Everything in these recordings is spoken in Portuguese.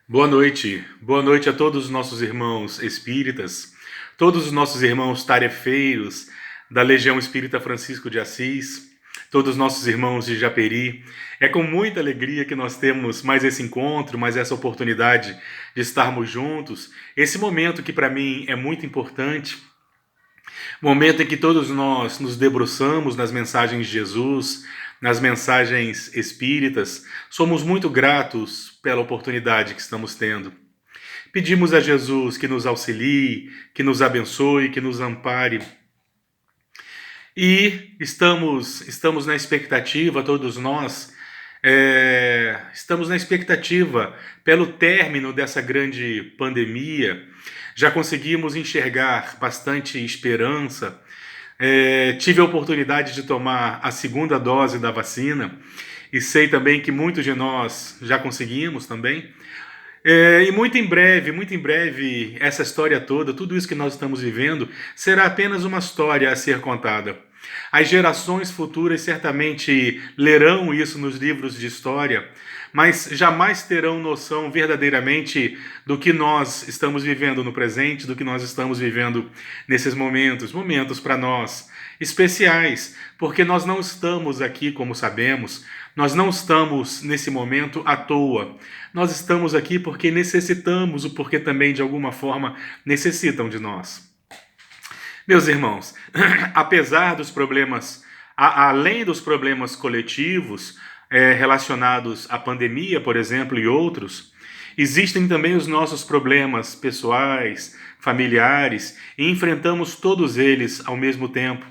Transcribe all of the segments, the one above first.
Boa noite a todos os nossos irmãos espíritas, todos os nossos irmãos tarefeiros da Legião Espírita Francisco de Assis, todos os nossos irmãos de Japeri. É com muita alegria que nós temos mais esse encontro, mais essa oportunidade de estarmos juntos. Esse momento que para mim é muito importante, momento em que todos nós nos debruçamos nas mensagens de Jesus, nas mensagens espíritas. Somos muito gratos pela oportunidade que estamos tendo. Pedimos a Jesus que nos auxilie, que nos abençoe, que nos ampare. E estamos na expectativa, todos nós, estamos na expectativa pelo término dessa grande pandemia. Já conseguimos enxergar bastante esperança. Tive a oportunidade de tomar a segunda dose da vacina e sei também que muitos de nós já conseguimos também. E muito em breve, essa história toda, tudo isso que nós estamos vivendo, será apenas uma história a ser contada. As gerações futuras certamente lerão isso nos livros de história, mas jamais terão noção verdadeiramente do que nós estamos vivendo no presente, do que nós estamos vivendo nesses momentos para nós especiais, porque nós não estamos aqui, como sabemos, nós não estamos nesse momento à toa. Nós estamos aqui porque necessitamos, ou porque também de alguma forma necessitam de nós. Meus irmãos, apesar dos problemas, além dos problemas coletivos relacionados à pandemia, por exemplo, e outros, existem também os nossos problemas pessoais, familiares, e enfrentamos todos eles ao mesmo tempo.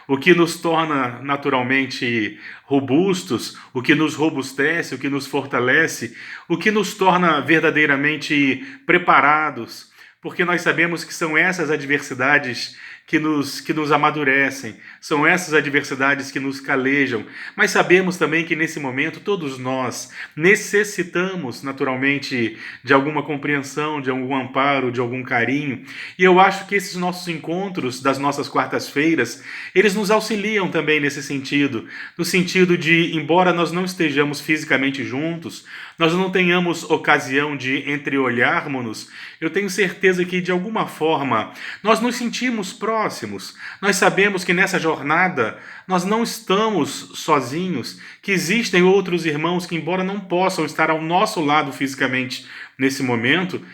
O que nos torna naturalmente robustos, o que nos robustece, o que nos fortalece, o que nos torna verdadeiramente preparados, porque nós sabemos que são essas adversidades que nos amadurecem, são essas adversidades que nos calejam, mas sabemos também que nesse momento todos nós necessitamos naturalmente de alguma compreensão, de algum amparo, de algum carinho, e eu acho que esses nossos encontros das nossas quartas-feiras, eles nos auxiliam também nesse sentido, no sentido de, embora nós não estejamos fisicamente juntos, nós não tenhamos ocasião de entreolharmos-nos, eu tenho certeza que de alguma forma nós nos sentimos próximos. Nós sabemos que nessa jornada nós não estamos sozinhos, que existem outros irmãos que, embora não possam estar ao nosso lado fisicamente nesse momento,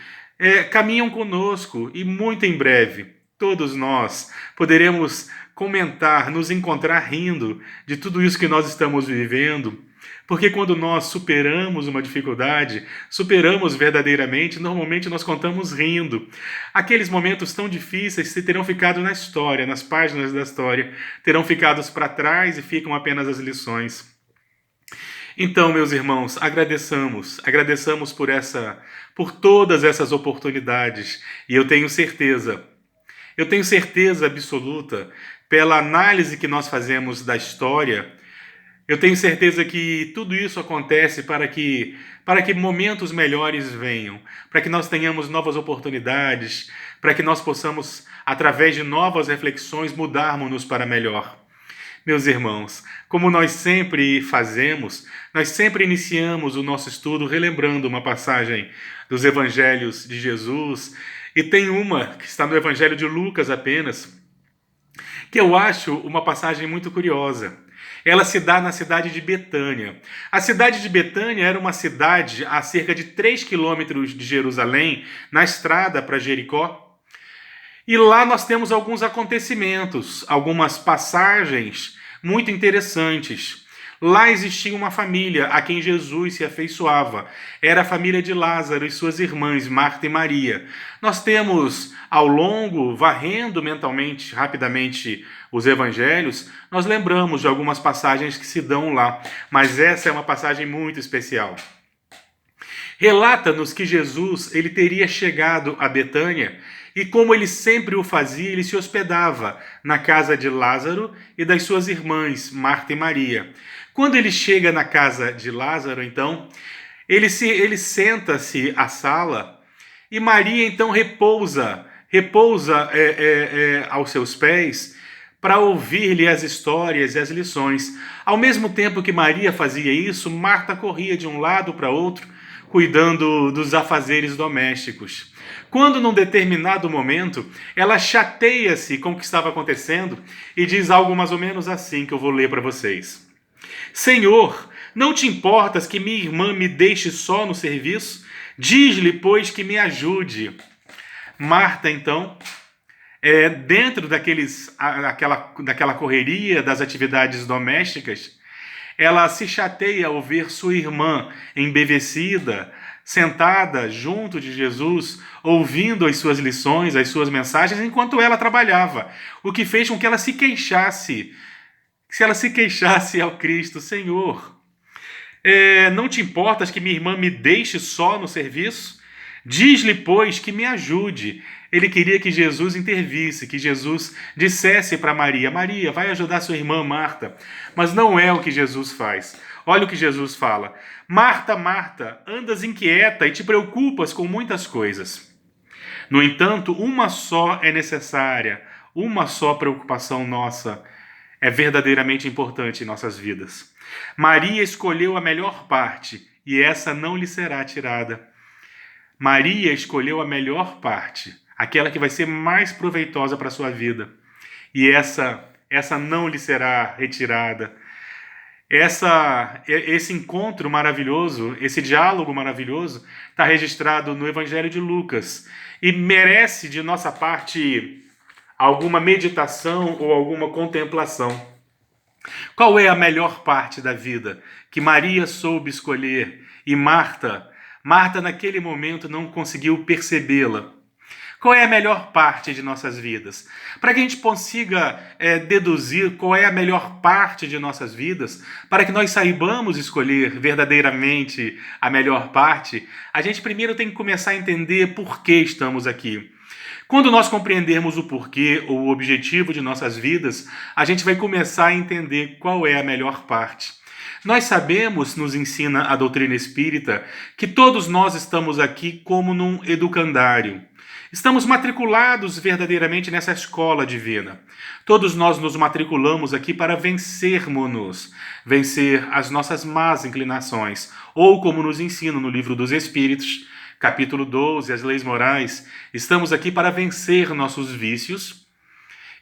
caminham conosco e muito em breve todos nós poderemos comentar, nos encontrar rindo de tudo isso que nós estamos vivendo. Porque quando nós superamos uma dificuldade, superamos verdadeiramente, normalmente nós contamos rindo. Aqueles momentos tão difíceis se terão ficado na história, nas páginas da história, terão ficado para trás e ficam apenas as lições. Então, meus irmãos, agradeçamos por todas essas oportunidades, e eu tenho certeza absoluta, pela análise que nós fazemos da história, eu tenho certeza que tudo isso acontece para que momentos melhores venham, para que nós tenhamos novas oportunidades, para que nós possamos, através de novas reflexões, mudarmos-nos para melhor. Meus irmãos, como nós sempre fazemos, nós sempre iniciamos o nosso estudo relembrando uma passagem dos Evangelhos de Jesus, e tem uma que está no Evangelho de Lucas apenas, que eu acho uma passagem muito curiosa. Ela se dá na cidade de Betânia. A cidade de Betânia era uma cidade a cerca de 3 quilômetros de Jerusalém, na estrada para Jericó. E lá nós temos alguns acontecimentos, algumas passagens muito interessantes. Lá existia uma família a quem Jesus se afeiçoava. Era a família de Lázaro e suas irmãs, Marta e Maria. Nós temos, ao longo, varrendo mentalmente, rapidamente, os evangelhos, nós lembramos de algumas passagens que se dão lá. Mas essa é uma passagem muito especial. Relata-nos que Jesus ele teria chegado a Betânia e, como ele sempre o fazia, ele se hospedava na casa de Lázaro e das suas irmãs, Marta e Maria. Quando ele chega na casa de Lázaro, então, ele senta-se à sala e Maria então repousa aos seus pés para ouvir-lhe as histórias e as lições. Ao mesmo tempo que Maria fazia isso, Marta corria de um lado para outro, cuidando dos afazeres domésticos. Quando, num determinado momento, ela chateia-se com o que estava acontecendo e diz algo mais ou menos assim, que eu vou ler para vocês. Senhor, não te importas que minha irmã me deixe só no serviço? Diz-lhe, pois, que me ajude. Marta, então, dentro daquela correria das atividades domésticas, ela se chateia ao ver sua irmã embevecida, sentada junto de Jesus, ouvindo as suas lições, as suas mensagens, enquanto ela trabalhava, o que fez com que ela se queixasse. Se ela se queixasse ao Cristo: Senhor, não te importas que minha irmã me deixe só no serviço? Diz-lhe, pois, que me ajude. Ele queria que Jesus intervisse, que Jesus dissesse para Maria: Maria, vai ajudar sua irmã Marta. Mas não é o que Jesus faz. Olha o que Jesus fala: Marta, Marta, andas inquieta e te preocupas com muitas coisas. No entanto, uma só é necessária, uma só preocupação nossa é verdadeiramente importante em nossas vidas. Maria escolheu a melhor parte e essa não lhe será tirada. Maria escolheu a melhor parte, aquela que vai ser mais proveitosa para a sua vida. E essa não lhe será retirada. Esse encontro maravilhoso, esse diálogo maravilhoso, está registrado no Evangelho de Lucas e merece de nossa parte alguma meditação ou alguma contemplação. Qual é a melhor parte da vida que Maria soube escolher e Marta naquele momento não conseguiu percebê-la? Qual é a melhor parte de nossas vidas? Para que a gente consiga deduzir qual é a melhor parte de nossas vidas, para que nós saibamos escolher verdadeiramente a melhor parte, a gente primeiro tem que começar a entender por que estamos aqui. Quando nós compreendermos o porquê ou o objetivo de nossas vidas, a gente vai começar a entender qual é a melhor parte. Nós sabemos, nos ensina a doutrina espírita, que todos nós estamos aqui como num educandário. Estamos matriculados verdadeiramente nessa escola divina. Todos nós nos matriculamos aqui para vencermos-nos, vencer as nossas más inclinações, ou como nos ensina no Livro dos Espíritos, capítulo 12, as leis morais, estamos aqui para vencer nossos vícios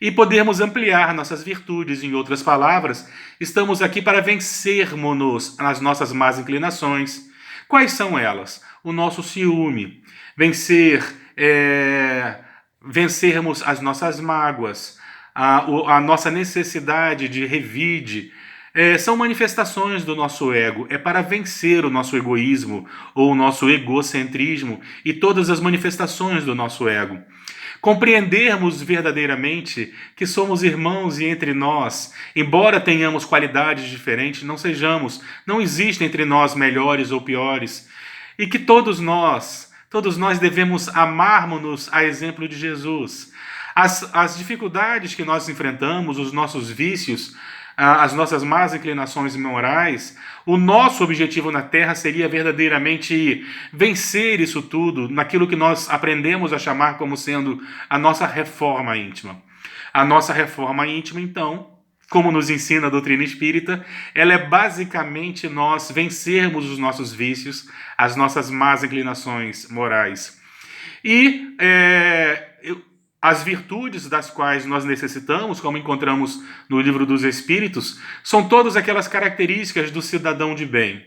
e podermos ampliar nossas virtudes. Em outras palavras, estamos aqui para vencermos-nos nas nossas más inclinações. Quais são elas? O nosso ciúme, vencermos as nossas mágoas, a nossa necessidade de revide, são manifestações do nosso ego. É para vencer o nosso egoísmo ou o nosso egocentrismo e todas as manifestações do nosso ego. Compreendermos verdadeiramente que somos irmãos e entre nós, embora tenhamos qualidades diferentes, não existe entre nós melhores ou piores, e que todos nós devemos amarmos-nos a exemplo de Jesus. As dificuldades que nós enfrentamos, os nossos vícios, as nossas más inclinações morais, o nosso objetivo na Terra seria verdadeiramente vencer isso tudo naquilo que nós aprendemos a chamar como sendo a nossa reforma íntima. A nossa reforma íntima, então, como nos ensina a doutrina espírita, ela é basicamente nós vencermos os nossos vícios, as nossas más inclinações morais. E as virtudes das quais nós necessitamos, como encontramos no Livro dos Espíritos, são todas aquelas características do cidadão de bem.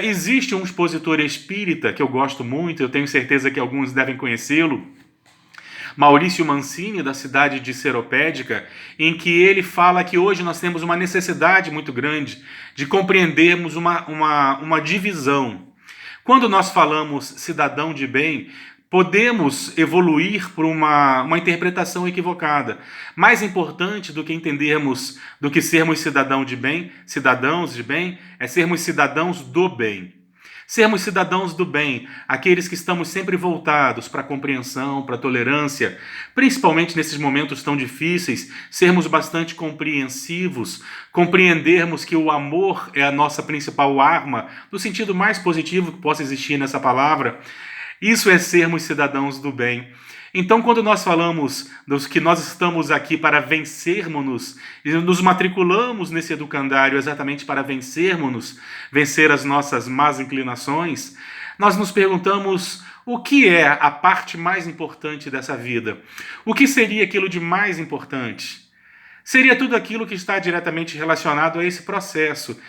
Existe um expositor espírita que eu gosto muito, eu tenho certeza que alguns devem conhecê-lo, Maurício Mancini, da cidade de Seropédica, em que ele fala que hoje nós temos uma necessidade muito grande de compreendermos uma divisão. Quando nós falamos cidadão de bem, podemos evoluir por uma interpretação equivocada. Mais importante do que entendermos, do que sermos cidadãos de bem, é sermos cidadãos do bem. Sermos cidadãos do bem, aqueles que estamos sempre voltados para a compreensão, para a tolerância, principalmente nesses momentos tão difíceis, sermos bastante compreensivos, compreendermos que o amor é a nossa principal arma, no sentido mais positivo que possa existir nessa palavra. Isso é sermos cidadãos do bem. Então, quando nós falamos dos que nós estamos aqui para vencermos-nos, e nos matriculamos nesse educandário exatamente para vencermos-nos, vencer as nossas más inclinações, nós nos perguntamos o que é a parte mais importante dessa vida? O que seria aquilo de mais importante? Seria tudo aquilo que está diretamente relacionado a esse processo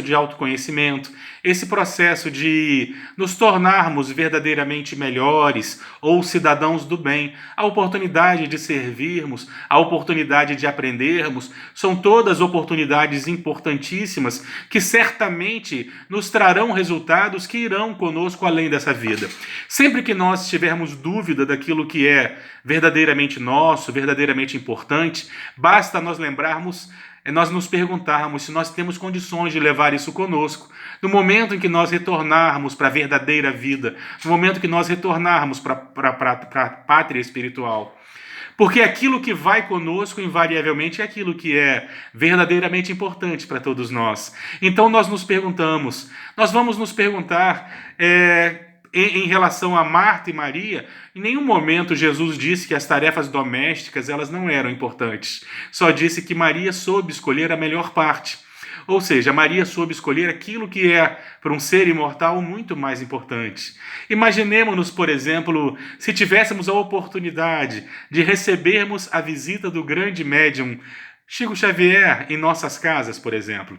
de autoconhecimento, esse processo de nos tornarmos verdadeiramente melhores ou cidadãos do bem, a oportunidade de servirmos, a oportunidade de aprendermos, são todas oportunidades importantíssimas que certamente nos trarão resultados que irão conosco além dessa vida. Sempre que nós tivermos dúvida daquilo que é verdadeiramente nosso, verdadeiramente importante, basta nós lembrarmos, nós nos perguntarmos se nós temos condições de levar isso conosco. No momento em que nós retornarmos para a verdadeira vida, no momento que nós retornarmos para a pátria espiritual. Porque aquilo que vai conosco, invariavelmente, é aquilo que é verdadeiramente importante para todos nós. Então nós vamos nos perguntar... Em relação a Marta e Maria, em nenhum momento Jesus disse que as tarefas domésticas elas não eram importantes. Só disse que Maria soube escolher a melhor parte. Ou seja, Maria soube escolher aquilo que é, para um ser imortal, muito mais importante. Imaginemos-nos, por exemplo, se tivéssemos a oportunidade de recebermos a visita do grande médium Chico Xavier em nossas casas, por exemplo.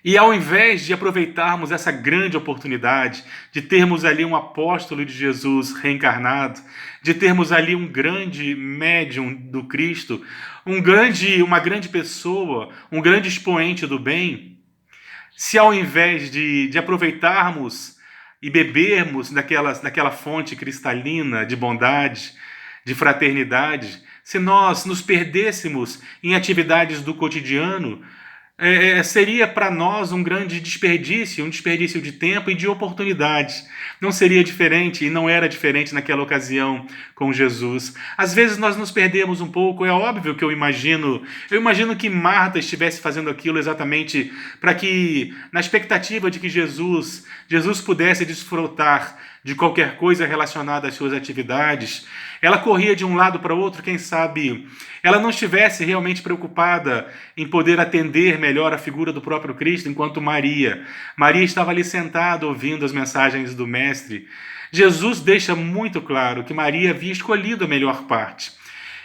E ao invés de aproveitarmos essa grande oportunidade de termos ali um apóstolo de Jesus reencarnado, de termos ali um grande médium do Cristo, uma grande pessoa, um grande expoente do bem, se ao invés de aproveitarmos e bebermos daquela fonte cristalina de bondade, de fraternidade, se nós nos perdêssemos em atividades do cotidiano, seria para nós um grande desperdício, um desperdício de tempo e de oportunidades. Não seria diferente e não era diferente naquela ocasião com Jesus. Às vezes nós nos perdemos um pouco, é óbvio que eu imagino que Marta estivesse fazendo aquilo exatamente para que, na expectativa de que Jesus pudesse desfrutar de qualquer coisa relacionada às suas atividades, ela corria de um lado para o outro, quem sabe ela não estivesse realmente preocupada em poder atender melhor a figura do próprio Cristo, enquanto Maria estava ali sentada ouvindo as mensagens do Mestre. Jesus deixa muito claro que Maria havia escolhido a melhor parte.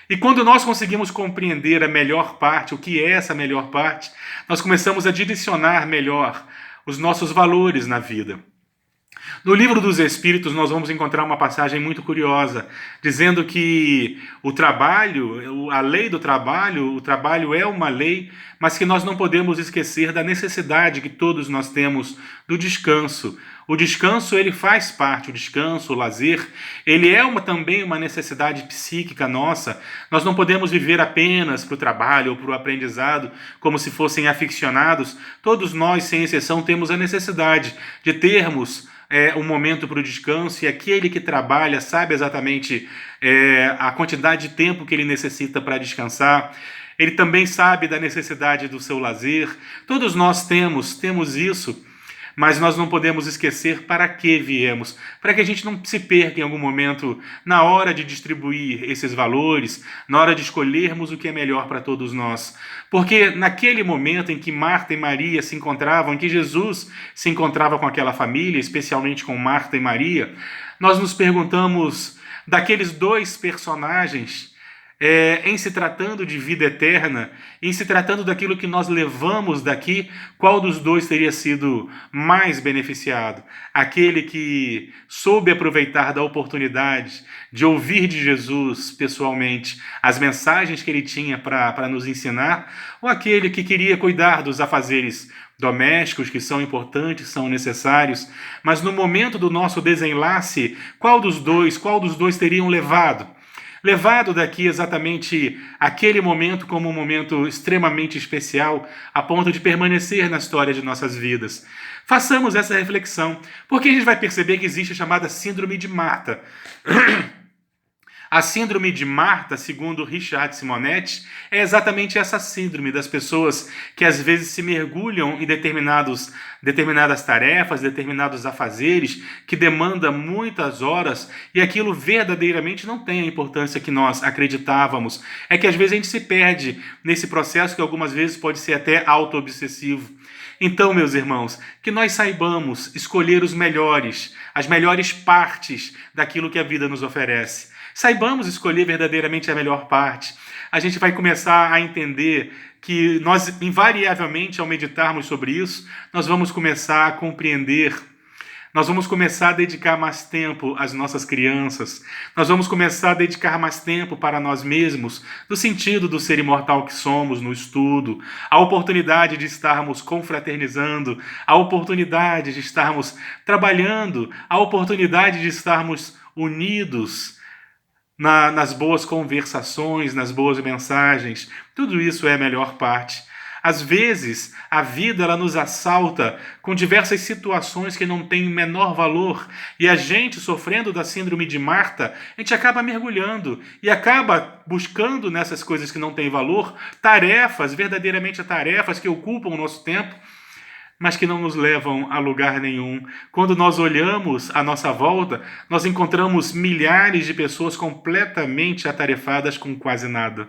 E quando nós conseguimos compreender a melhor parte, o que é essa melhor parte, nós começamos a direcionar melhor os nossos valores na vida. No Livro dos Espíritos nós vamos encontrar uma passagem muito curiosa, dizendo que o trabalho, a lei do trabalho, o trabalho é uma lei, mas que nós não podemos esquecer da necessidade que todos nós temos do descanso. O descanso, ele faz parte, o descanso, o lazer, ele é também uma necessidade psíquica nossa. Nós não podemos viver apenas para o trabalho ou para o aprendizado, como se fossem aficionados. Todos nós, sem exceção, temos a necessidade de termos um momento para o descanso, e aquele que trabalha sabe exatamente a quantidade de tempo que ele necessita para descansar. Ele também sabe da necessidade do seu lazer. Todos nós temos isso, mas nós não podemos esquecer para que viemos, para que a gente não se perca em algum momento na hora de distribuir esses valores, na hora de escolhermos o que é melhor para todos nós. Porque naquele momento em que Marta e Maria se encontravam, em que Jesus se encontrava com aquela família, especialmente com Marta e Maria, nós nos perguntamos daqueles dois personagens, em se tratando de vida eterna, em se tratando daquilo que nós levamos daqui, qual dos dois teria sido mais beneficiado? Aquele que soube aproveitar da oportunidade de ouvir de Jesus pessoalmente as mensagens que ele tinha para nos ensinar, ou aquele que queria cuidar dos afazeres domésticos, que são importantes, são necessários, mas no momento do nosso desenlace, qual dos dois teriam levado daqui exatamente aquele momento como um momento extremamente especial, a ponto de permanecer na história de nossas vidas? Façamos essa reflexão, porque a gente vai perceber que existe a chamada síndrome de Marta. A síndrome de Marta, segundo Richard Simonetti, é exatamente essa síndrome das pessoas que às vezes se mergulham em determinadas tarefas, determinados afazeres, que demandam muitas horas e aquilo verdadeiramente não tem a importância que nós acreditávamos. É que às vezes a gente se perde nesse processo que algumas vezes pode ser até auto-obsessivo. Então, meus irmãos, que nós saibamos escolher as melhores partes daquilo que a vida nos oferece. Saibamos escolher verdadeiramente a melhor parte. A gente vai começar a entender que nós, invariavelmente, ao meditarmos sobre isso, nós vamos começar a compreender, nós vamos começar a dedicar mais tempo às nossas crianças, nós vamos começar a dedicar mais tempo para nós mesmos, no sentido do ser imortal que somos, no estudo, a oportunidade de estarmos confraternizando, a oportunidade de estarmos trabalhando, a oportunidade de estarmos unidos, nas boas conversações, nas boas mensagens. Tudo isso é a melhor parte. Às vezes, a vida ela nos assalta com diversas situações que não têm o menor valor e a gente, sofrendo da síndrome de Marta, a gente acaba mergulhando e acaba buscando nessas coisas que não têm valor tarefas, verdadeiramente tarefas que ocupam o nosso tempo, mas que não nos levam a lugar nenhum. Quando nós olhamos à nossa volta, nós encontramos milhares de pessoas completamente atarefadas com quase nada.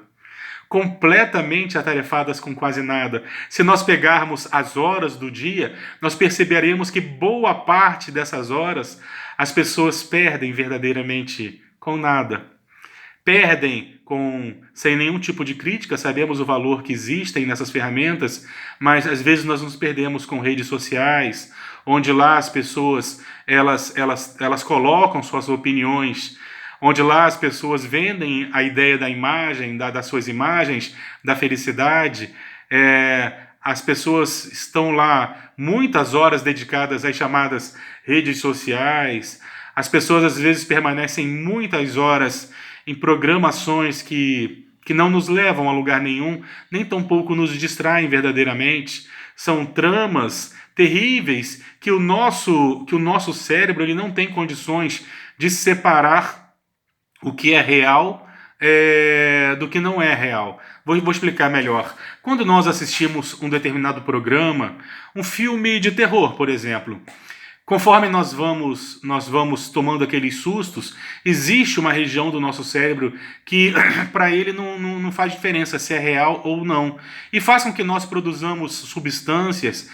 Completamente atarefadas com quase nada. Se nós pegarmos as horas do dia, nós perceberemos que boa parte dessas horas as pessoas perdem verdadeiramente com nada. Perdem sem nenhum tipo de crítica, sabemos o valor que existem nessas ferramentas, mas às vezes nós nos perdemos com redes sociais, onde lá as pessoas elas colocam suas opiniões, onde lá as pessoas vendem a ideia da imagem, das suas imagens, da felicidade. As pessoas estão lá muitas horas dedicadas às chamadas redes sociais, as pessoas às vezes permanecem muitas horas em programações que não nos levam a lugar nenhum, nem tampouco nos distraem verdadeiramente. São tramas terríveis que o nosso cérebro ele não tem condições de separar o que é real do que não é real. Vou explicar melhor. Quando nós assistimos um determinado programa, um filme de terror, por exemplo, conforme nós vamos tomando aqueles sustos, existe uma região do nosso cérebro que para ele não faz diferença se é real ou não. E faz com que nós produzamos substâncias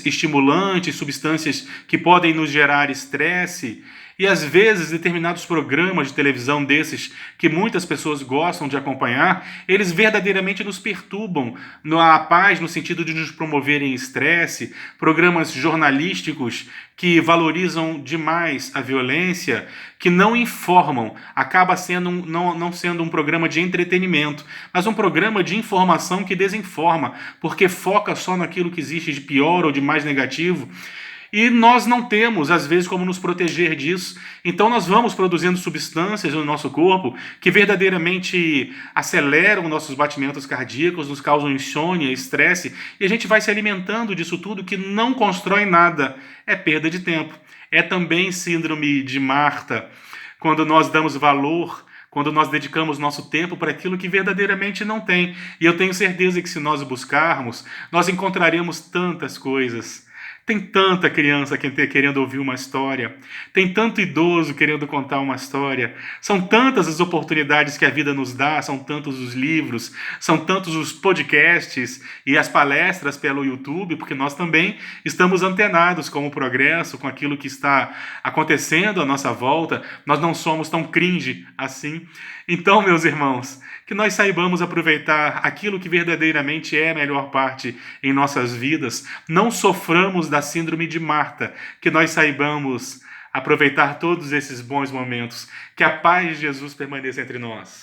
estimulantes, substâncias que podem nos gerar estresse. E às vezes determinados programas de televisão desses que muitas pessoas gostam de acompanhar, eles verdadeiramente nos perturbam na paz, no sentido de nos promoverem estresse, programas jornalísticos que valorizam demais a violência, que não informam, acaba sendo não sendo um programa de entretenimento, mas um programa de informação que desinforma, porque foca só naquilo que existe de pior ou de mais negativo. E nós não temos, às vezes, como nos proteger disso. Então nós vamos produzindo substâncias no nosso corpo que verdadeiramente aceleram nossos batimentos cardíacos, nos causam insônia, estresse, e a gente vai se alimentando disso tudo que não constrói nada. É perda de tempo. É também síndrome de Marta, quando nós damos valor, quando nós dedicamos nosso tempo para aquilo que verdadeiramente não tem. E eu tenho certeza que se nós buscarmos, nós encontraremos tantas coisas. Tem tanta criança querendo ouvir uma história, tem tanto idoso querendo contar uma história, são tantas as oportunidades que a vida nos dá, são tantos os livros, são tantos os podcasts e as palestras pelo YouTube, porque nós também estamos antenados com o progresso, com aquilo que está acontecendo à nossa volta, nós não somos tão cringe assim. Então, meus irmãos, que nós saibamos aproveitar aquilo que verdadeiramente é a melhor parte em nossas vidas, não soframos da síndrome de Marta, que nós saibamos aproveitar todos esses bons momentos, que a paz de Jesus permaneça entre nós.